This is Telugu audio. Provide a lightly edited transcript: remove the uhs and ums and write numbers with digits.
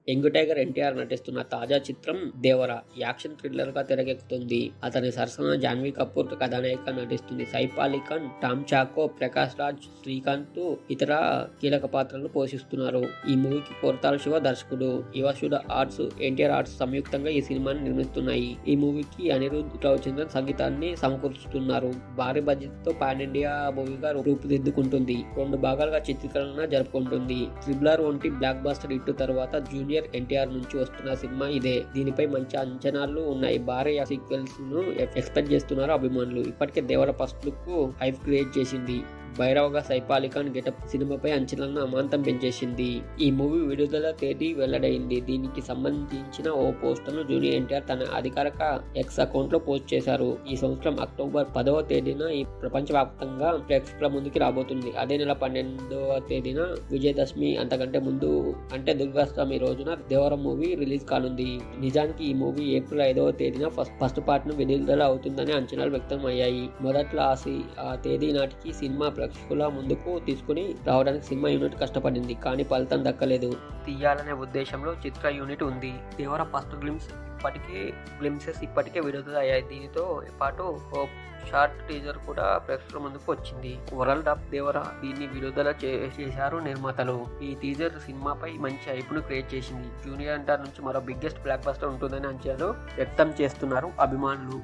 యంగ్ టైగర్ ఎన్టీఆర్ నటిస్తున్న తాజా చిత్రం దేవర యాక్షన్ థ్రిల్లర్ గా తెరకెక్కుతుంది. అతని సరసన జాన్వీ కపూర్ కథానాయిక నటిస్తుంది. సైఫ్ అలీ ఖాన్, టామ్ చాకో, ప్రకాష్ రాజ్, శ్రీకాంత్ ఇతర కీలక పాత్రలు పోషిస్తున్నారు. ఈ మూవీకి కొరటాల శివ దర్శకుడు. యువశుడ ఆర్ట్స్, ఎన్టీఆర్ ఆర్ట్స్ సంయుక్తంగా ఈ సినిమాని నిర్మిస్తున్నాయి. ఈ మూవీకి అనిరుద్ రవిచంద్రన్ సంగీతాన్ని సమకూరుస్తున్నారు. భారీ బడ్జెట్ తో పాన్ ఇండియా మూవీగా రూపుదిద్దుకుంటుంది. 2 భాగాలుగా చిత్రీకరణ జరుపుకుంటుంది. త్రిబుల్ వంటి బ్లాక్ బాస్టర్ హిట్ తర్వాత జూనియర్ ఎన్టీఆర్ నుంచి వస్తున్న సినిమా ఇదే. దీనిపై మంచి అంచనాలు ఉన్నాయి. భారీ సీక్వెల్స్ ను ఎక్స్పెక్ట్ చేస్తున్నారు అభిమానులు. ఇప్పటికే దేవర ఫస్ట్ లుక్ హైప్ క్రియేట్ చేసింది. భైరవగా సైఫ్ అలీ ఖాన్ గెటప్ సినిమాపై అంచనాలను అమాంతం పెంచేసింది. ఈ మూవీ విడుదల తేదీ వెల్లడైంది. దీనికి సంబంధించిన ఓ పోస్టర్ ను జూనియర్ ఎన్టీఆర్ తన అధికారిక ఎక్స్ అకౌంట్ లో పోస్ట్ చేశారు. ఈ సంవత్సరం అక్టోబర్ 10వ తేదీన ఈ ప్రపంచవ్యాప్తంగా ప్రేక్షకుల ముందుకి రాబోతుంది. అదే నెల 12వ తేదీన విజయదశమి అంతకంటే ముందు అంటే దుర్గాష్టమి రోజున దేవర మూవీ రిలీజ్ కానుంది. నిజానికి ఈ మూవీ ఏప్రిల్ 5వ తేదీన ఫస్ట్ పార్ట్ ను విడుదల అవుతుందని అంచనాలు వ్యక్తం అయ్యాయి. మొదట్లో ఆ తేదీ నాటికి సినిమా ప్రేక్షకుల ముందుకు తీసుకుని రావడానికి సినిమా యూనిట్ కష్టపడింది. కానీ ఫలితం దక్కలేదు. తీయాలనే ఉద్దేశంలో చిత్ర యూనిట్ ఉంది. దేవర ఫస్ట్ గ్లిమ్సెస్ ఇప్పటికే విడుదల అయ్యాయి. దీనితో పాటు ఓ షార్ట్ టీజర్ కూడా ప్రేక్షకుల ముందుకు వచ్చింది. వరల్డ్ ఆఫ్ దేవర దీన్ని విడుదల చేశారు నిర్మాతలు. ఈ టీజర్ సినిమాపై మంచి హైప్ను క్రియేట్ చేసింది. జూనియర్ ఎన్టీఆర్ నుంచి మరో బిగ్గెస్ట్ బ్లాక్ బస్టర్ ఉంటుందని అంచనాలు వ్యక్తం చేస్తున్నారు అభిమానులు.